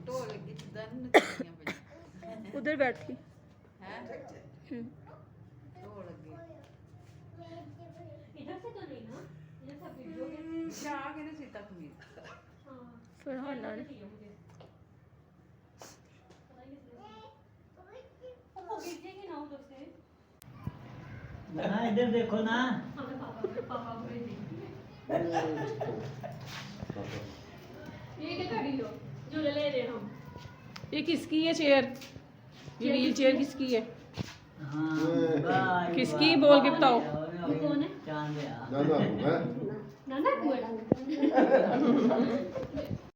ढोल की दन नचनियां पईयां उधर बैठी हैं ढोल लगे इधर से तो नहीं ना, इधर से वीडियो के क्या के ने सीता कमीज हाँ फरहाना ने चाहिए मुझे पता नहीं किसने वो भेजेंगे ना उधर से ना इधर देखो ना हमें पापा को भेजेंगे ये क्या खड़ी हो झूले ले रहे हम ये किसकी है चेयर ये व्हील चेयर किसकी है हाँ वाह, किसकी वाह, बोल के वाह, बताओ। वाह, कौन है? चांद है नाना बुआ